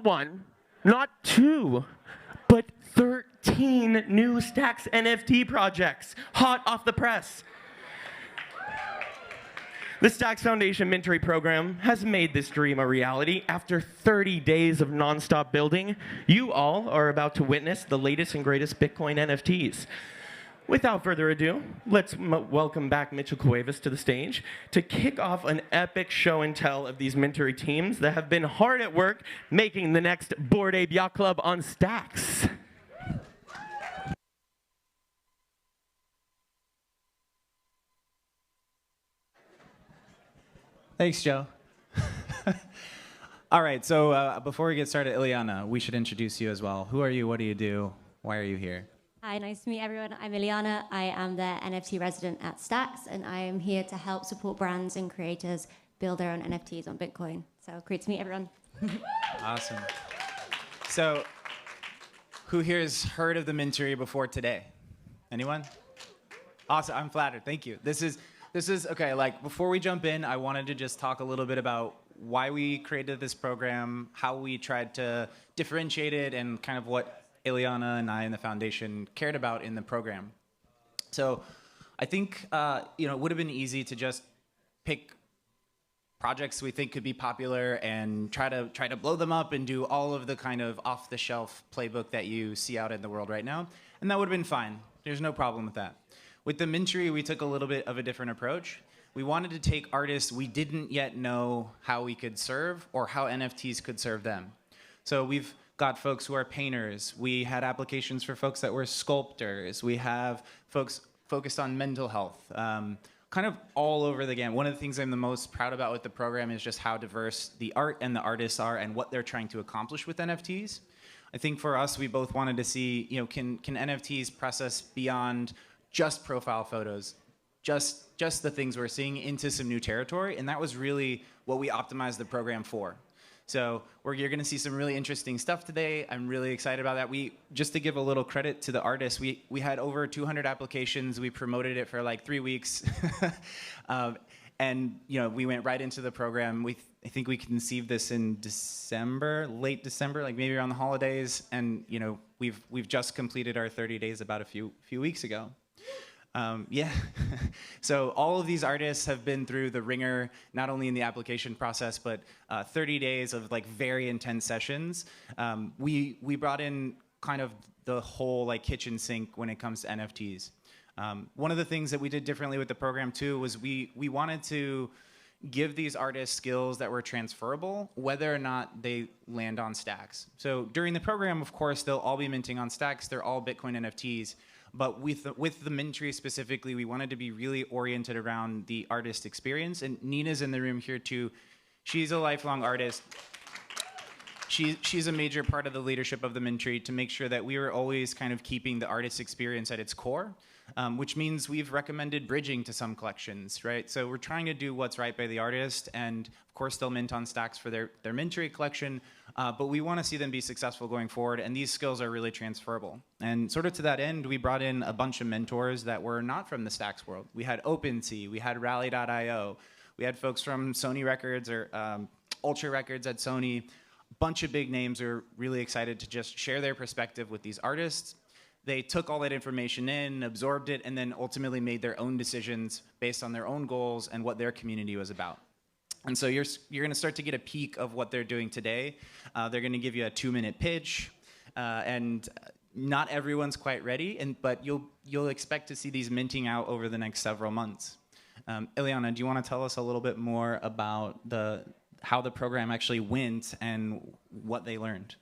not one, not two, but 13 new Stacks NFT projects, hot off the press. The Stacks Foundation Mintery program has made this dream a reality. After 30 days of nonstop building, you all are about to witness the latest and greatest Bitcoin NFTs. Without further ado, let's welcome back Mitchell Cuevas to the stage to kick off an epic show and tell of these Mintery teams that have been hard at work making the next Bored Ape Yacht Club on Stacks. Thanks, Joe. All right, so before we get started, Ileana, we should introduce you as well. Who are you? What do you do? Why are you here? Hi, nice to meet everyone. I'm Ileana. I am the NFT resident at Stacks, and I am here to help support brands and creators build their own NFTs on Bitcoin. So great to meet everyone. Awesome. So who here has heard of the Mintery before today? Anyone? Awesome. I'm flattered. Thank you. This is okay. Like, before we jump in, I wanted to just talk a little bit about why we created this program, how we tried to differentiate it, and kind of what Ileana and I and the foundation cared about in the program. So I think it would have been easy to just pick projects we think could be popular and try to blow them up and do all of the kind of off-the-shelf playbook that you see out in the world right now, and that would have been fine. There's no problem with that. With the Mintery, we took a little bit of a different approach. We wanted to take artists we didn't yet know how we could serve or how NFTs could serve them. So we've got folks who are painters. We had applications for folks that were sculptors. We have folks focused on mental health, kind of all over the gamut. One of the things I'm the most proud about with the program is just how diverse the art and the artists are and what they're trying to accomplish with NFTs. I think for us, we both wanted to see, can NFTs press us beyond just profile photos, just the things we're seeing, into some new territory, and that was really what we optimized the program for. So you're going to see some really interesting stuff today. I'm really excited about that. Just to give a little credit to the artists, we had over 200 applications. We promoted it for like 3 weeks, and we went right into the program. I think we conceived this in December, late December, like maybe around the holidays, and we've just completed our 30 days about a few weeks ago. Yeah, so all of these artists have been through the ringer, not only in the application process, but 30 days of like very intense sessions. We brought in kind of the whole like kitchen sink when it comes to NFTs. One of the things that we did differently with the program too was we wanted to give these artists skills that were transferable, whether or not they land on Stacks. So during the program, of course, they'll all be minting on Stacks. They're all Bitcoin NFTs. But with the Mintery specifically, we wanted to be really oriented around the artist experience. And Nina's in the room here too. She's a lifelong artist. She's a major part of the leadership of the Mintery to make sure that we were always kind of keeping the artist experience at its core, which means we've recommended bridging to some collections, right? So we're trying to do what's right by the artist, and of course they'll mint on Stacks for their Mintery collection, but we want to see them be successful going forward, and these skills are really transferable. And sort of to that end, we brought in a bunch of mentors that were not from the Stacks world. We had OpenSea, we had Rally.io, we had folks from Sony Records or Ultra Records at Sony. Bunch of big names are really excited to just share their perspective with these artists. They took all that information in, absorbed it, and then ultimately made their own decisions based on their own goals and what their community was about. And so you're going to start to get a peek of what they're doing today. They're going to give you a 2-minute pitch, and not everyone's quite ready, but you'll expect to see these minting out over the next several months. Ileana, do you want to tell us a little bit more about how the program actually went and what they learned?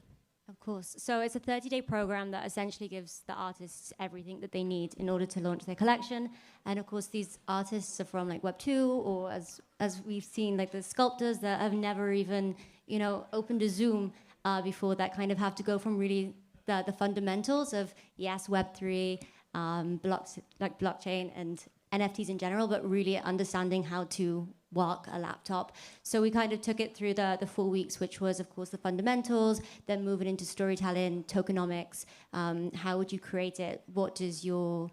Of course. So it's a 30-day program that essentially gives the artists everything that they need in order to launch their collection. And of course, these artists are from like Web 2, or as we've seen, like the sculptors that have never even, opened a Zoom before, that kind of have to go from really the fundamentals of, yes, Web 3, blockchain and NFTs in general, but really understanding how to work a laptop. So we kind of took it through the 4 weeks, which was, of course, the fundamentals, then moving into storytelling, tokenomics, how would you create it, what does your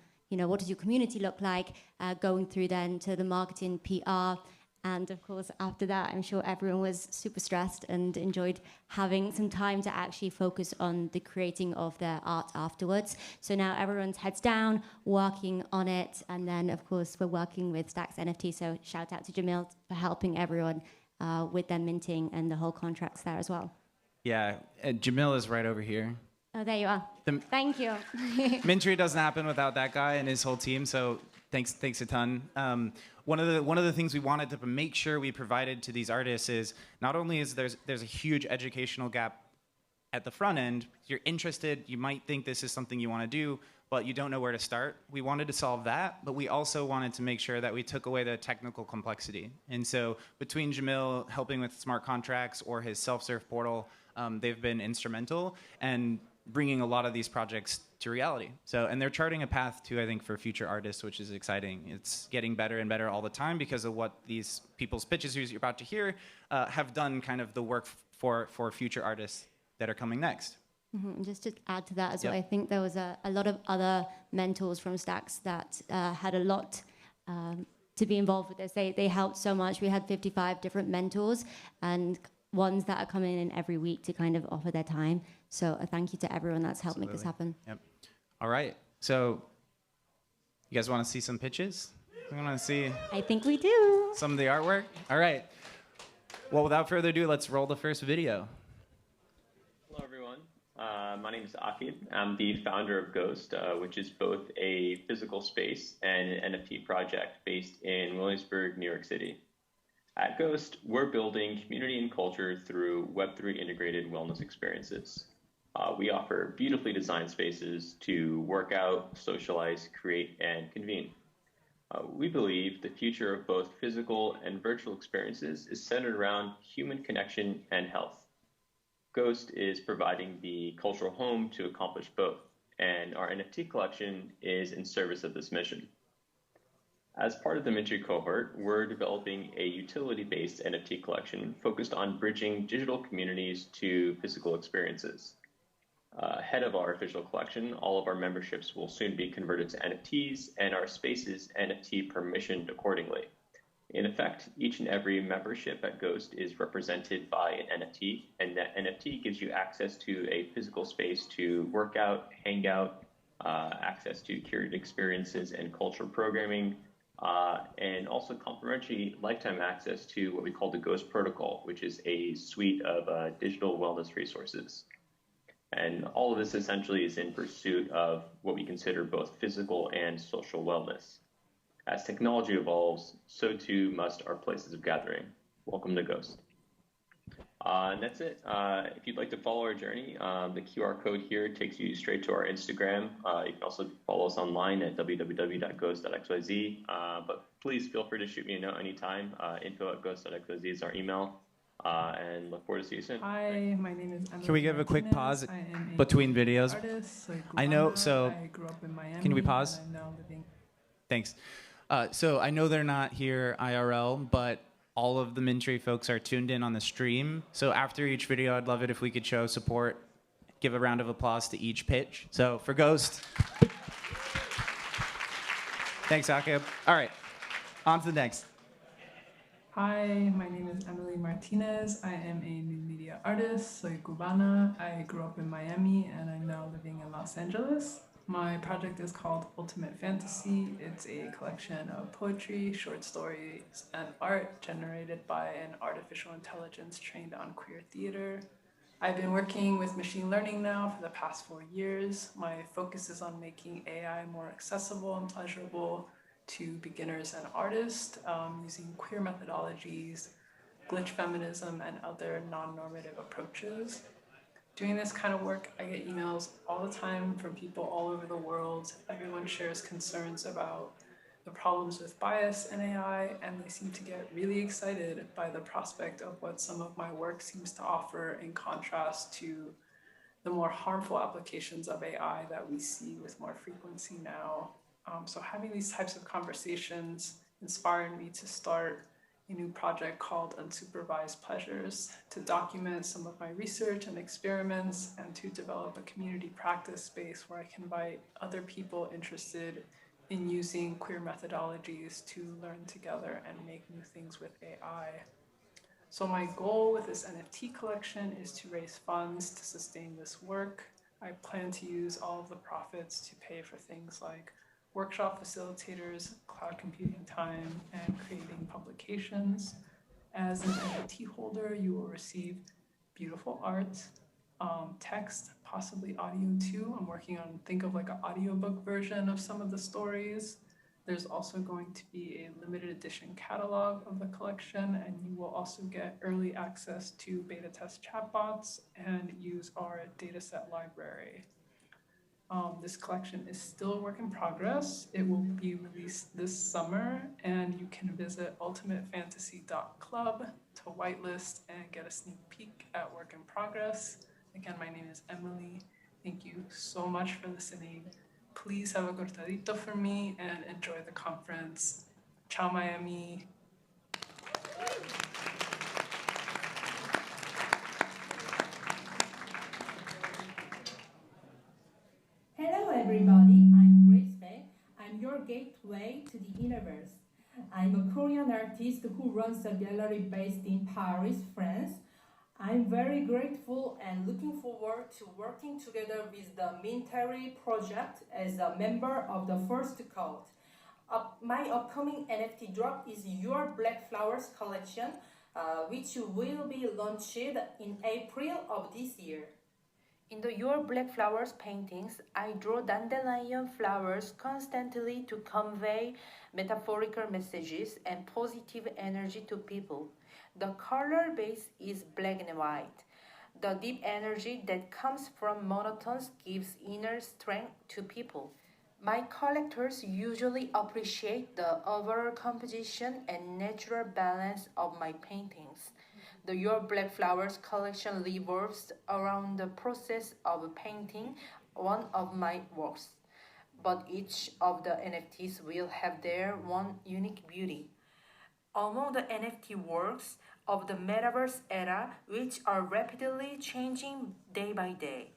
community look like, going through then to the marketing, PR, And of course, after that, I'm sure everyone was super stressed and enjoyed having some time to actually focus on the creating of their art afterwards. So now everyone's heads down, working on it. And then, of course, we're working with Stacks NFT. So shout out to Jamil for helping everyone with their minting and the whole contracts there as well. Yeah, Jamil is right over here. Oh, there you are. Thank you. Mintery doesn't happen without that guy and his whole team, so thanks a ton. One of the things we wanted to make sure we provided to these artists is not only is there's a huge educational gap at the front end. You're interested, you might think this is something you want to do, but you don't know where to start. We wanted to solve that, but we also wanted to make sure that we took away the technical complexity. And so between Jamil helping with smart contracts or his self-serve portal, they've been instrumental and bringing a lot of these projects to reality. So, and they're charting a path to, I think, for future artists, which is exciting. It's getting better and better all the time because of what these people's pitches who you're about to hear have done kind of the work for future artists that are coming next. Mm-hmm. Just to add to that as well, I think there was a lot of other mentors from Stacks that had a lot to be involved with this. They helped so much. We had 55 different mentors and ones that are coming in every week to kind of offer their time. So a thank you to everyone that's helped make this happen. Yep. All right. So you guys want to see some pitches? We want to see. I think we do. Some of the artwork? All right. Well, without further ado, let's roll the first video. Hello, everyone. My name is Akib. I'm the founder of Ghost, which is both a physical space and an NFT project based in Williamsburg, New York City. At Ghost, we're building community and culture through Web3 integrated wellness experiences. We offer beautifully designed spaces to work out, socialize, create, and convene. We believe the future of both physical and virtual experiences is centered around human connection and health. Ghost is providing the cultural home to accomplish both, and our NFT collection is in service of this mission. As part of the Mintery cohort, we're developing a utility-based NFT collection focused on bridging digital communities to physical experiences. Ahead of our official collection, all of our memberships will soon be converted to NFTs, and our spaces NFT permissioned accordingly. In effect, each and every membership at Ghost is represented by an NFT, and that NFT gives you access to a physical space to work out, hang out, access to curated experiences and cultural programming, and also complimentary lifetime access to what we call the Ghost Protocol, which is a suite of digital wellness resources. And all of this essentially is in pursuit of what we consider both physical and social wellness. As technology evolves, so too must our places of gathering. Welcome to Ghost. And that's it. If you'd like to follow our journey, the QR code here takes you straight to our Instagram. You can also follow us online at www.ghost.xyz. But please feel free to shoot me a note anytime. info@ghost.xyz is our email. And look forward to see you soon. Hi, my name is Emily. Can we give a quick Martinez. pause I am a between videos? artist, I know, so I grew up in Miami, can we pause? and I'm now living. Thanks. So I know they're not here IRL, but all of the Mintery folks are tuned in on the stream. So after each video, I'd love it if we could show support, give a round of applause to each pitch. So for Ghost. Thanks, Akib. All right, on to the next. Hi, my name is Emily Martinez. I am a new media artist. Soy cubana. I grew up in Miami, and I'm now living in Los Angeles. My project is called Ultimate Fantasy. It's a collection of poetry, short stories, and art generated by an artificial intelligence trained on queer theater. I've been working with machine learning now for the past 4 years. My focus is on making AI more accessible and pleasurable to beginners and artists using queer methodologies, glitch feminism, and other non-normative approaches. Doing this kind of work, I get emails all the time from people all over the world. Everyone shares concerns about the problems with bias in AI, and they seem to get really excited by the prospect of what some of my work seems to offer in contrast to the more harmful applications of AI that we see with more frequency now. So having these types of conversations inspired me to start a new project called Unsupervised Pleasures to document some of my research and experiments and to develop a community practice space where I can invite other people interested in using queer methodologies to learn together and make new things with AI. So my goal with this NFT collection is to raise funds to sustain this work. I plan to use all of the profits to pay for things like workshop facilitators, cloud computing time, and creating publications. As an NFT holder, you will receive beautiful art, text, possibly audio too. I'm working on, think of like an audiobook version of some of the stories. There's also going to be a limited edition catalog of the collection, and you will also get early access to beta test chatbots and use our dataset library. This collection is still a work in progress. It will be released this summer, and you can visit ultimatefantasy.club to whitelist and get a sneak peek at work in progress. Again, my name is Emily. Thank you so much for listening. Please have a cortadito for me and enjoy the conference. Ciao, Miami. Hello everybody, I'm Grace Faye. I'm your gateway to the universe. I'm a Korean artist who runs a gallery based in Paris, France. I'm very grateful and looking forward to working together with the Mintery project as a member of the first code. My upcoming NFT drop is Your Black Flowers collection, which will be launched in April of this year. In the Your Black Flowers paintings, I draw dandelion flowers constantly to convey metaphorical messages and positive energy to people. The color base is black and white. The deep energy that comes from monotones gives inner strength to people. My collectors usually appreciate the overall composition and natural balance of my paintings. The Your Black Flowers collection revolves around the process of painting one of my works, but each of the NFTs will have their one unique beauty. Among the NFT works of the metaverse era, which are rapidly changing day by day,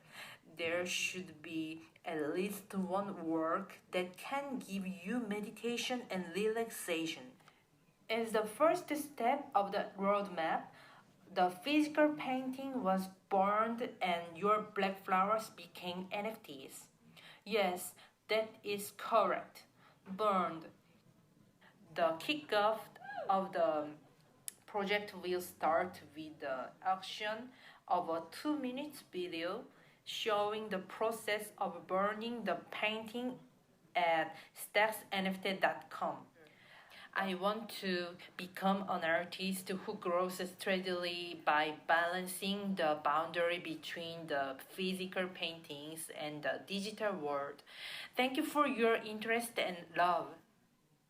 there should be at least one work that can give you meditation and relaxation. As the first step of the roadmap, the physical painting was burned and Your Black Flowers became NFTs. Yes, that is correct. Burned. The kickoff of the project will start with the auction of a 2-minute video showing the process of burning the painting at stacksnft.com. I want to become an artist who grows steadily by balancing the boundary between the physical paintings and the digital world. Thank you for your interest and love.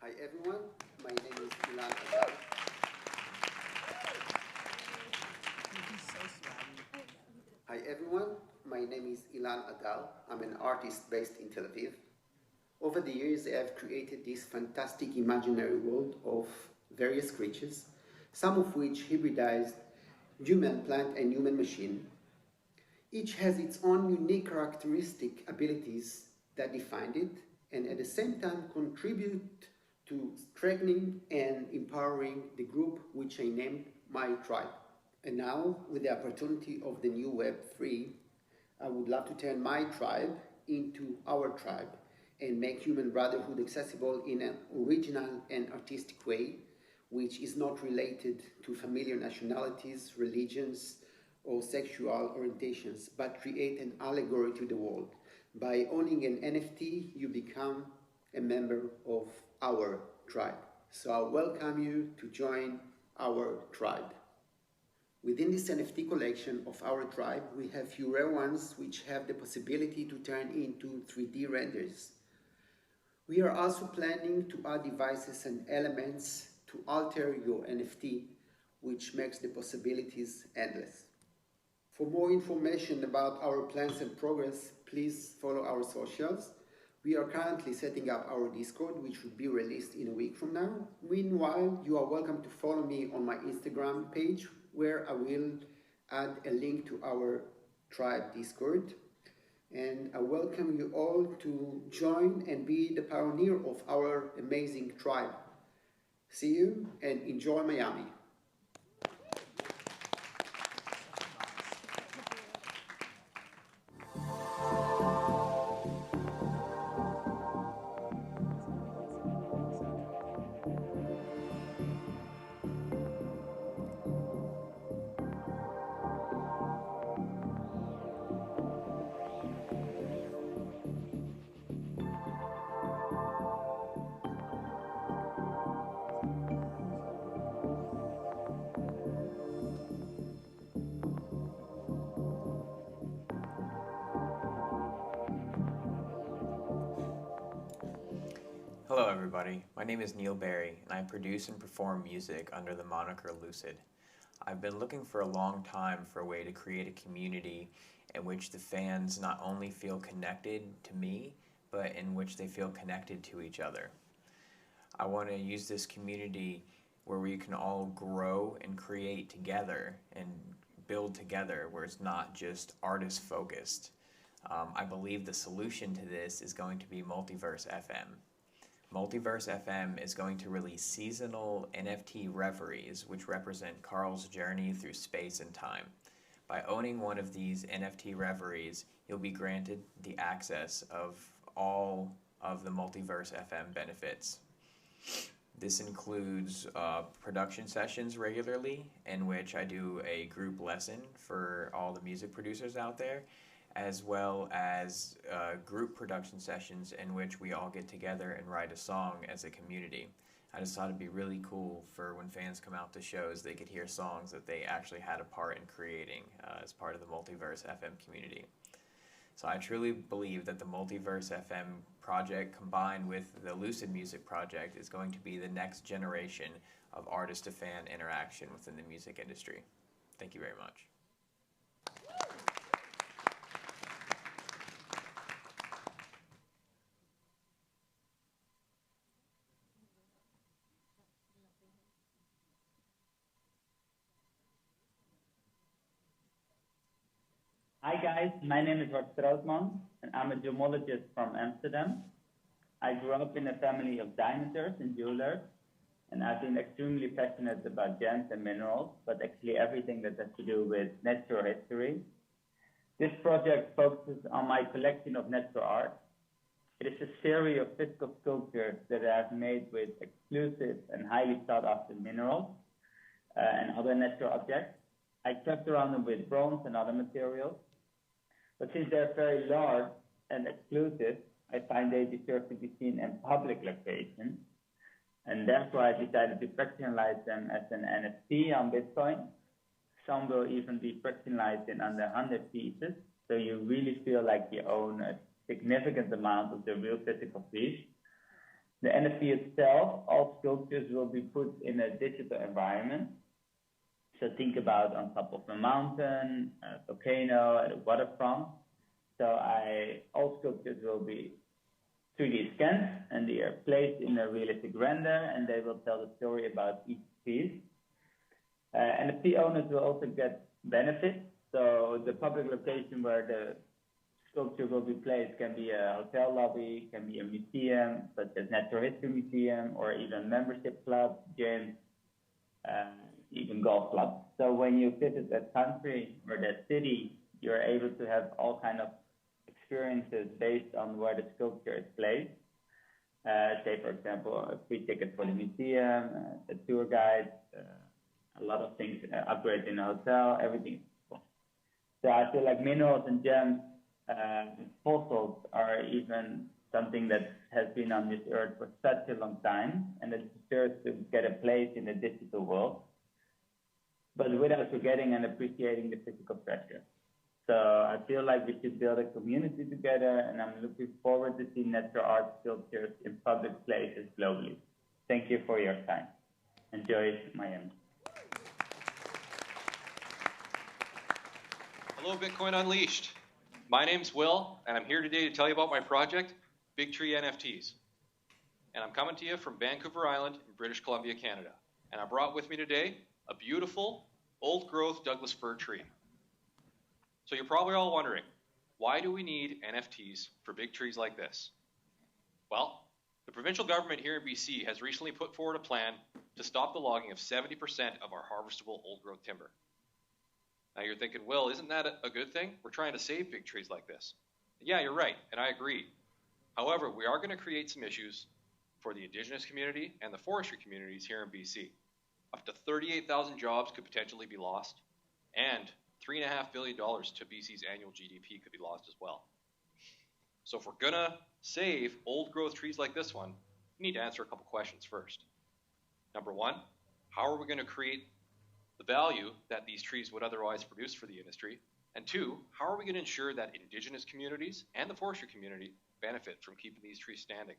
Hi everyone, my name is Ileana Malacrino. Hi everyone, my name is Ileana Malacrino. I'm an artist based in Tel Aviv. Over the years, I have created this fantastic imaginary world of various creatures, some of which hybridized human plant and human machine. Each has its own unique characteristic abilities that define it, and at the same time contribute to strengthening and empowering the group which I named my tribe. And now, with the opportunity of the new Web3, I would love to turn my tribe into our tribe and make human brotherhood accessible in an original and artistic way, which is not related to familiar nationalities, religions, or sexual orientations, but create an allegory to the world. By owning an NFT, you become a member of our tribe. So I welcome you to join our tribe. Within this NFT collection of our tribe, we have few rare ones which have the possibility to turn into 3D renders. We are also planning to add devices and elements to alter your NFT, which makes the possibilities endless. For more information about our plans and progress, please follow our socials. We are currently setting up our Discord, which will be released in a week from now. Meanwhile, you are welcome to follow me on my Instagram page, where I will add a link to our tribe Discord. And I welcome you all to join and be the pioneer of our amazing tribe. See you and enjoy Miami. Hello everybody, my name is Neil Barry and I produce and perform music under the moniker Lucid. I've been looking for a long time for a way to create a community in which the fans not only feel connected to me, but in which they feel connected to each other. I want to use this community where we can all grow and create together and build together, where it's not just artist focused. I believe the solution to this is going to be Multiverse FM. Multiverse FM is going to release seasonal NFT reveries, which represent Carl's journey through space and time. By owning one of these NFT reveries, you'll be granted the access of all of the Multiverse FM benefits. This includes production sessions regularly, in which I do a group lesson for all the music producers out there, as well as group production sessions in which we all get together and write a song as a community. I just thought it'd be really cool for when fans come out to shows, they could hear songs that they actually had a part in creating as part of the Multiverse FM community. So I truly believe that the Multiverse FM project combined with the Lucid Music project is going to be the next generation of artist-to-fan interaction within the music industry. Thank you very much. Hi guys, my name is Bart Strootman and I'm a gemologist from Amsterdam. I grew up in a family of dinosaurs and jewelers, and I've been extremely passionate about gems and minerals, but actually everything that has to do with natural history. This project focuses on my collection of natural art. It is a series of physical sculptures that I have made with exclusive and highly sought after minerals and other natural objects. I craft around them with bronze and other materials. But since they're very large and exclusive, I find they deserve to be seen in public locations. And therefore, I decided to fractionalize them as an NFT on Bitcoin. Some will even be fractionalized in under 100 pieces, so you really feel like you own a significant amount of the real physical piece. The NFT itself, all sculptures will be put in a digital environment. So think about on top of a mountain, a volcano, at a waterfront. So all sculptures will be 3D scanned and they are placed in a realistic render and they will tell the story about each piece. NFT owners will also get benefits. So the public location where the sculpture will be placed can be a hotel lobby, can be a museum, such as Natural History Museum, or even membership clubs, gyms, even golf clubs. So when you visit that country or that city, you're able to have all kinds of experiences based on where the sculpture is placed. Say, for example, a free ticket for the museum, a tour guide, a lot of things, upgrades in a hotel, everything is cool. So I feel like minerals and gems, fossils are even something that has been on this earth for such a long time, and it deserves to get a place in the digital world, but without forgetting and appreciating the physical treasure. So I feel like we should build a community together, and I'm looking forward to see natural art sculptures in public places globally. Thank you for your time. Enjoy Miami. Hello, Bitcoin Unleashed. My name's Will, and I'm here today to tell you about my project, Tree NFTs. And I'm coming to you from Vancouver Island in British Columbia, Canada. And I brought with me today a beautiful, old-growth Douglas fir tree. So you're probably all wondering, why do we need NFTs for big trees like this? Well, the provincial government here in BC has recently put forward a plan to stop the logging of 70% of our harvestable old-growth timber. Now you're thinking, Will, isn't that a good thing? We're trying to save big trees like this. Yeah, you're right, and I agree. However, we are going to create some issues for the Indigenous community and the forestry communities here in BC. Up to 38,000 jobs could potentially be lost, and $3.5 billion to BC's annual GDP could be lost as well. So if we're going to save old-growth trees like this one, we need to answer a couple questions first. Number one, how are we going to create the value that these trees would otherwise produce for the industry? And two, how are we going to ensure that Indigenous communities and the forestry community benefit from keeping these trees standing?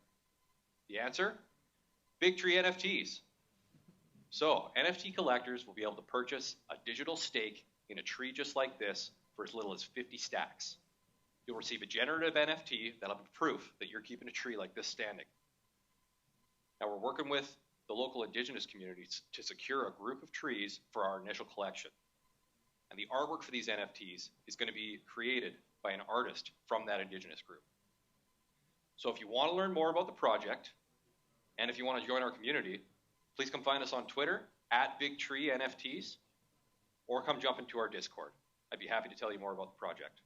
The answer? Big Tree NFTs. So NFT collectors will be able to purchase a digital stake in a tree just like this for as little as 50 stacks. You'll receive a generative NFT that'll be proof that you're keeping a tree like this standing. Now we're working with the local Indigenous communities to secure a group of trees for our initial collection. And the artwork for these NFTs is going to be created by an artist from that Indigenous group. So if you want to learn more about the project, and if you want to join our community, please come find us on Twitter at Big Tree NFTs, or come jump into our Discord. I'd be happy to tell you more about the project.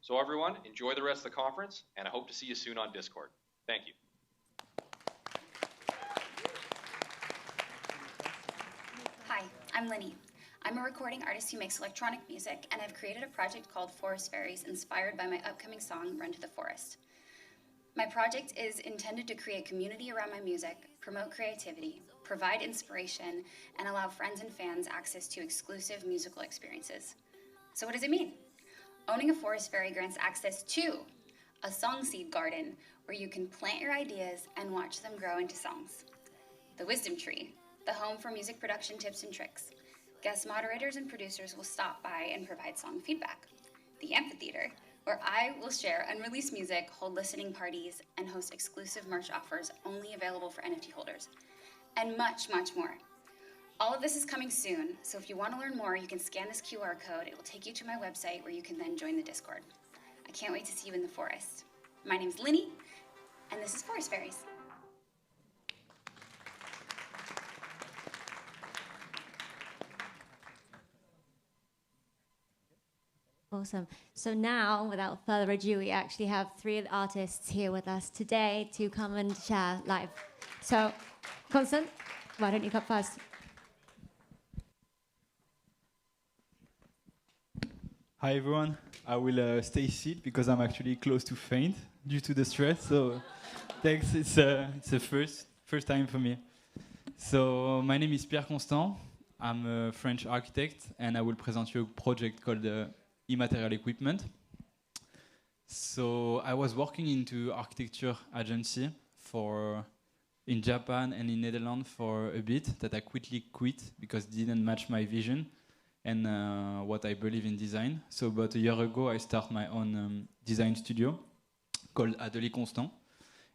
So everyone, enjoy the rest of the conference, and I hope to see you soon on Discord. Thank you. Hi, I'm Linny. I'm a recording artist who makes electronic music, and I've created a project called Fairies inspired by my upcoming song, Run to the Forest. My project is intended to create community around my music, promote creativity, provide inspiration, and allow friends and fans access to exclusive musical experiences. So what does it mean? Owning a forest fairy grants access to a song seed garden where you can plant your ideas and watch them grow into songs. The Wisdom Tree, the home for music production tips and tricks. Guest moderators and producers will stop by and provide song feedback. The Amphitheater, where I will share unreleased music, hold listening parties, and host exclusive merch offers only available for NFT holders. And much, much more. All of this is coming soon, so if you want to learn more, you can scan this QR code. It will take you to my website where you can then join the Discord. I can't wait to see you in the forest. My name's Linny, and this is Forest Fairies. Awesome. So now, without further ado, we actually have three of the artists here with us today to come and share live. So, Constant, why don't you come first? Hi everyone. I will stay seated because I'm actually close to faint due to the stress. So, thanks. It's the first time for me. So, my name is Pierre Constant. I'm a French architect, and I will present you a project called Immaterial equipment. So I was working into architecture agency in Japan and in Netherlands for a bit that I quickly quit because it didn't match my vision and what I believe in design. So about a year ago I started my own design studio called Atelier Constant,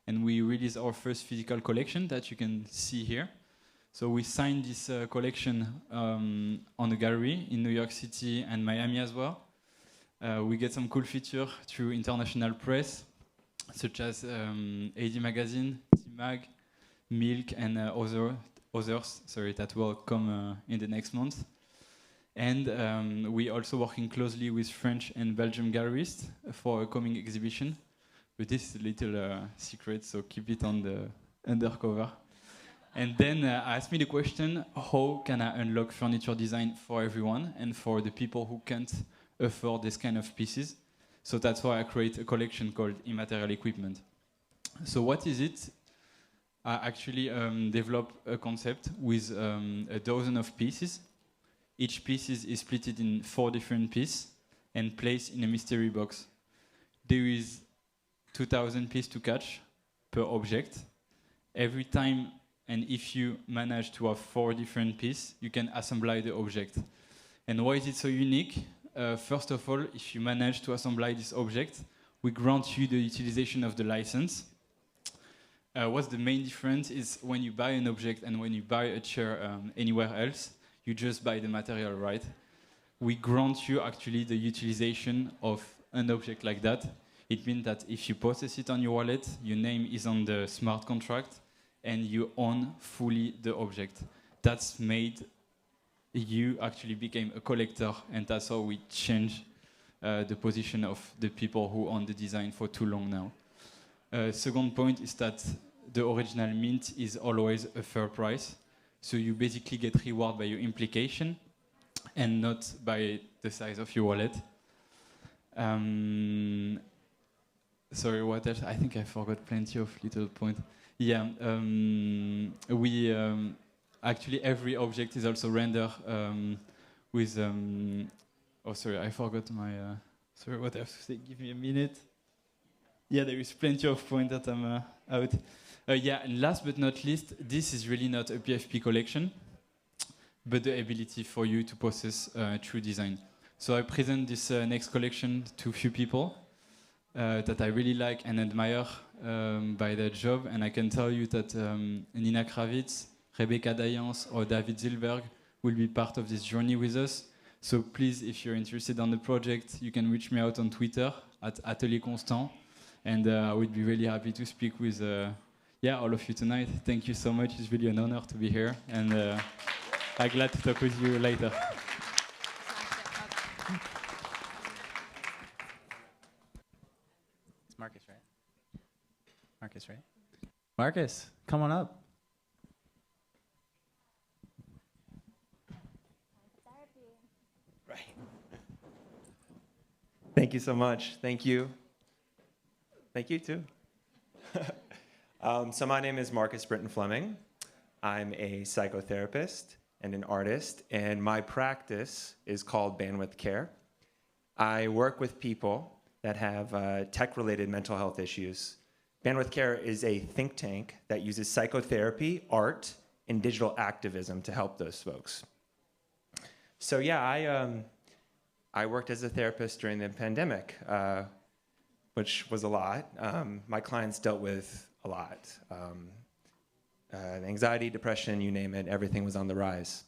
and we released our first physical collection that you can see here. So we signed this collection on a gallery in New York City and Miami as well. We get some cool features through international press, such as AD Magazine, T-Mag, Milk, and others that will come in the next month. And we also working closely with French and Belgian gallerists for a coming exhibition. But this is a little secret, so keep it on the undercover. And then asked me the question, how can I unlock furniture design for everyone and for the people who can't afford this kind of pieces? So that's why I create a collection called Immaterial Equipment. So what is it? I actually developed a concept with a dozen of pieces. Each piece is split in 4 different pieces and placed in a mystery box. There is 2,000 pieces to catch per object. Every time, and if you manage to have 4 different pieces, you can assemble the object. And why is it so unique? First of all, if you manage to assemble this object, we grant you the utilization of the license. What's the main difference is when you buy an object and when you buy a chair anywhere else, you just buy the material, right? We grant you actually the utilization of an object like that, it means that if you process it on your wallet, your name is on the smart contract, and you own fully the object. That's made you actually became a collector, and that's how we change the position of the people who own the design for too long now. Second point is that the original mint is always a fair price. So you basically get rewarded by your implication and not by the size of your wallet. Sorry, what else? I think I forgot plenty of little points. Yeah, actually every object is also rendered with... oh, sorry, I forgot my... sorry, what I have to say? Give me a minute. Yeah, there is plenty of points that I'm out. Yeah, and last but not least, this is really not a PFP collection, but the ability for you to process true design. So I present this next collection to a few people that I really like and admire by their job, and I can tell you that Nina Kravitz, Rebecca Dayans, or David Zilberg will be part of this journey with us. So please, if you're interested on the project, you can reach me out on Twitter at Atelier Constant, and I would be really happy to speak with all of you tonight. Thank you so much. It's really an honor to be here, and I'm glad to talk with you later. It's Marcus, right? Marcus, right? Marcus, come on up. Right. Thank you so much. Thank you. Thank you, too. So my name is Marcus Britton Fleming. I'm a psychotherapist and an artist, and my practice is called Bandwidth Care. I work with people that have tech-related mental health issues. Bandwidth Care is a think tank that uses psychotherapy, art, and digital activism to help those folks. So yeah, I worked as a therapist during the pandemic, which was a lot. My clients dealt with a lot. Anxiety, depression, you name it, everything was on the rise.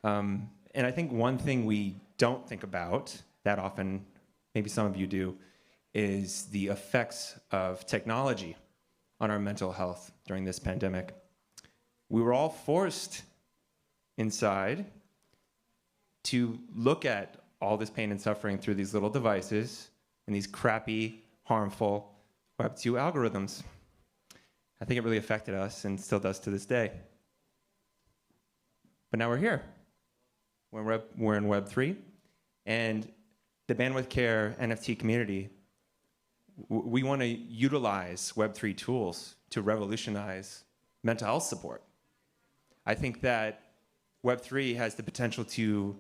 And I think one thing we don't think about that often, maybe some of you do, is the effects of technology on our mental health during this pandemic. We were all forced inside to look at all this pain and suffering through these little devices and these crappy, harmful Web2 algorithms. I think it really affected us and still does to this day. But now we're here. We're in Web3, and the Bandwidth Care NFT community, we want to utilize Web3 tools to revolutionize mental health support. I think that Web3 has the potential to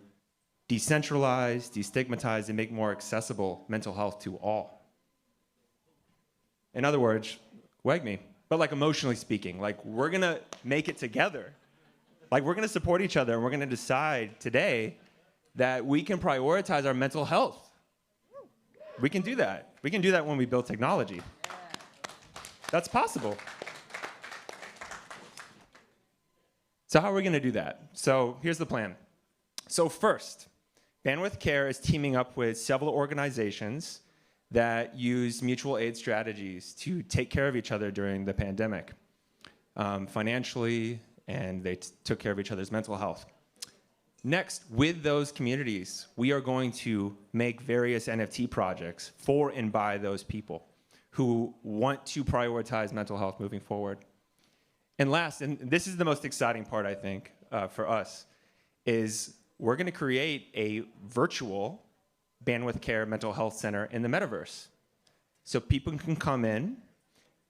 decentralize, destigmatize, and make more accessible mental health to all. In other words, WAG me, but like emotionally speaking, like we're gonna make it together. Like we're gonna support each other, and we're gonna decide today that we can prioritize our mental health. We can do that. We can do that when we build technology. That's possible. So how are we gonna do that? So here's the plan. So first, Bandwidth Care is teaming up with several organizations that use mutual aid strategies to take care of each other during the pandemic, financially, and they took care of each other's mental health. Next, with those communities, we are going to make various NFT projects for and by those people who want to prioritize mental health moving forward. And last, and this is the most exciting part, I think, for us, is we're going to create a virtual Bandwidth Care mental health center in the metaverse. So people can come in,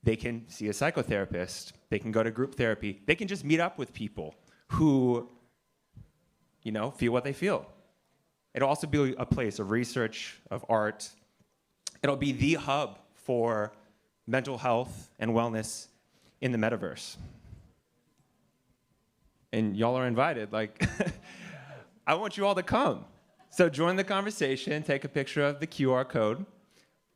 they can see a psychotherapist, they can go to group therapy, they can just meet up with people who, you know, feel what they feel. It'll also be a place of research, of art. It'll be the hub for mental health and wellness in the metaverse. And y'all are invited, like, I want you all to come. So join the conversation, take a picture of the QR code.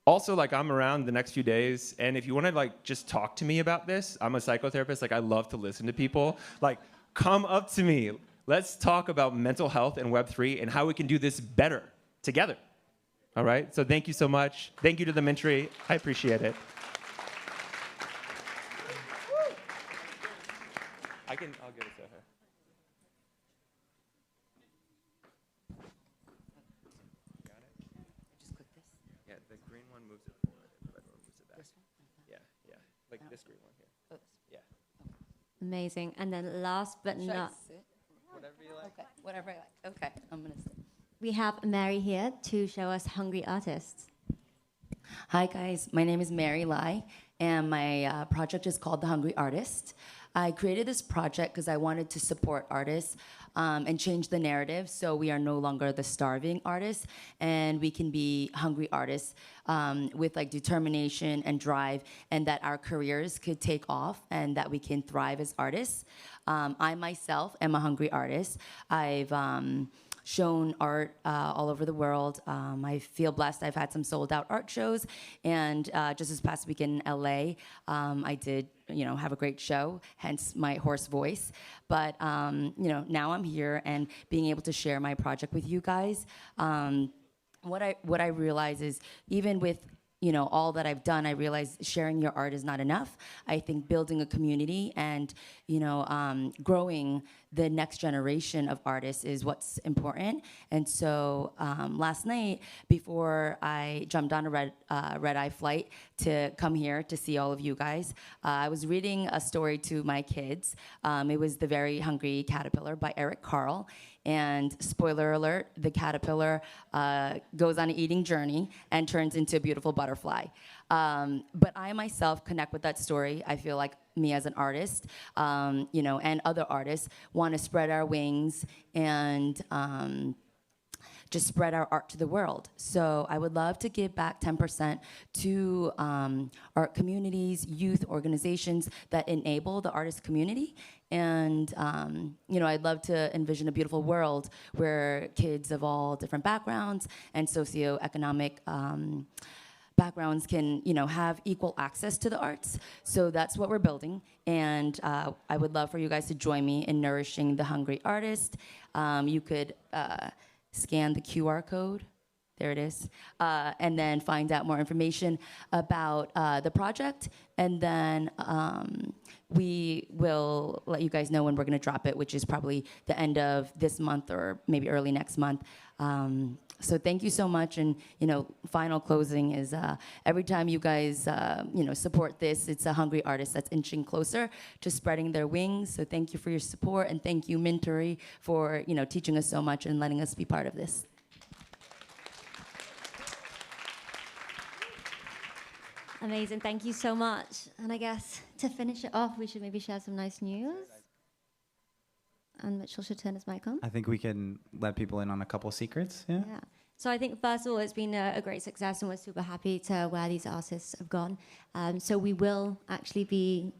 Also, like, I'm around the next few days, and if you want to, like, just talk to me about this, I'm a psychotherapist, like, I love to listen to people. Like, come up to me. Let's talk about mental health and Web3 and how we can do this better together. All right, so thank you so much. Thank you to the Mintery. I appreciate it. I'll give it to her. Got it? Just click this. Yeah, the green one moves it forward, and the red one moves it back. This one? Yeah, yeah, like this green one here. Oh, Yeah. Amazing. And then last but Should I not, sit? Whatever you like. Okay, whatever I like. Okay, I'm gonna sit. we have Mary here to show us hungry artists. Hi guys, my name is Mary Lai, and my project is called The Hungry Artist. I created this project because I wanted to support artists and change the narrative so we are no longer the starving artists and we can be hungry artists with like determination and drive, and that our careers could take off and that we can thrive as artists. I myself am a hungry artist. I've shown art all over the world. I feel blessed. I've had some sold out art shows, and just this past weekend in LA, I did have a great show, hence my hoarse voice. But now I'm here and being able to share my project with you guys. What I realize is, even with all that I've done, I realize sharing your art is not enough. I think building a community and, growing the next generation of artists is what's important. And so last night, before I jumped on a red-eye flight to come here to see all of you guys, I was reading a story to my kids. It was The Very Hungry Caterpillar by Eric Carle. And spoiler alert, the caterpillar goes on an eating journey and turns into a beautiful butterfly. But I myself connect with that story. I feel like me as an artist, and other artists want to spread our wings and just spread our art to the world. So I would love to give back 10% to art communities, youth organizations that enable the artist community. And I'd love to envision a beautiful world where kids of all different backgrounds and socioeconomic backgrounds can, have equal access to the arts. So that's what we're building. And I would love for you guys to join me in nourishing the hungry artist. You could scan the QR code. There it is. And then find out more information about the project. And then we will let you guys know when we're going to drop it, which is probably the end of this month or maybe early next month. So thank you so much. And, final closing is every time you guys, support this, it's a hungry artist that's inching closer to spreading their wings. So thank you for your support. And thank you, Mintery, for, teaching us so much and letting us be part of this. Amazing. Thank you so much. And I guess to finish it off, we should maybe share some nice news. And Mitchell should turn his mic on. I think we can let people in on a couple secrets. Yeah. So I think, first of all, it's been a great success, and we're super happy to where these artists have gone. So we will actually be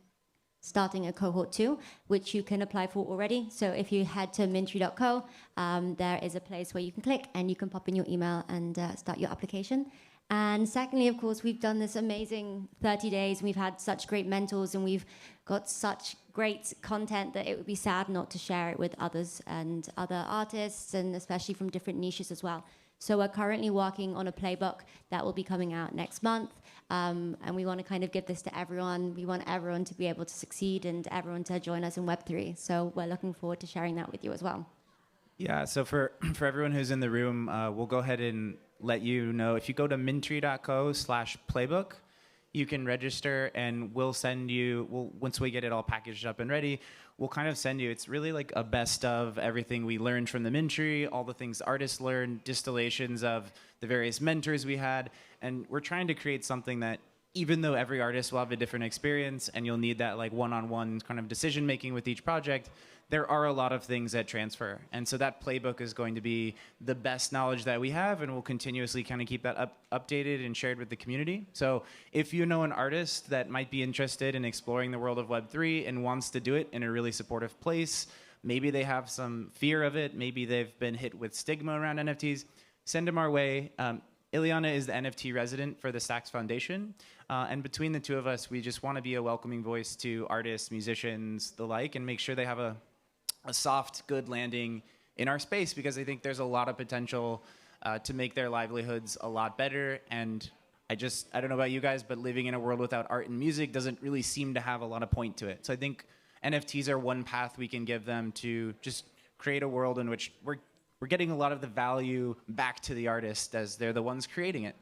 starting a cohort 2, which you can apply for already. So if you head to mintery.co, there is a place where you can click and you can pop in your email and start your application. And secondly, of course, we've done this amazing 30 days. We've had such great mentors, and we've got such great content that it would be sad not to share it with others and other artists, and especially from different niches as well. So we're currently working on a playbook that will be coming out next month. And we want to kind of give this to everyone. We want everyone to be able to succeed and everyone to join us in Web3. So we're looking forward to sharing that with you as well. Yeah, so for everyone who's in the room, we'll go ahead and let you know. If you go to mintery.co/playbook, you can register, and we'll send you, once we get it all packaged up and ready, we'll kind of send you, it's really like a best of everything we learned from the Mintery, all the things artists learned, distillations of the various mentors we had, and we're trying to create something that, even though every artist will have a different experience and you'll need that like one-on-one kind of decision making with each project, there are a lot of things that transfer. And so that playbook is going to be the best knowledge that we have, and we'll continuously kind of keep that updated and shared with the community. So if you know an artist that might be interested in exploring the world of Web3 and wants to do it in a really supportive place, maybe they have some fear of it, maybe they've been hit with stigma around NFTs, send them our way. Ileana is the NFT resident for the Sachs Foundation. And between the two of us, we just want to be a welcoming voice to artists, musicians, the like, and make sure they have a soft, good landing in our space, because I think there's a lot of potential to make their livelihoods a lot better. And I don't know about you guys, but living in a world without art and music doesn't really seem to have a lot of point to it. So I think NFTs are one path we can give them to just create a world in which we're getting a lot of the value back to the artist as they're the ones creating it.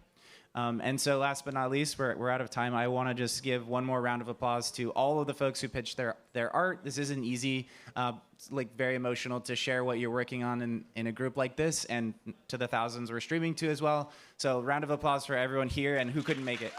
And so last but not least, we're out of time. I want to just give one more round of applause to all of the folks who pitched their art. This isn't easy. It's like very emotional to share what you're working on in a group like this, and to the thousands we're streaming to as well. So round of applause for everyone here and who couldn't make it.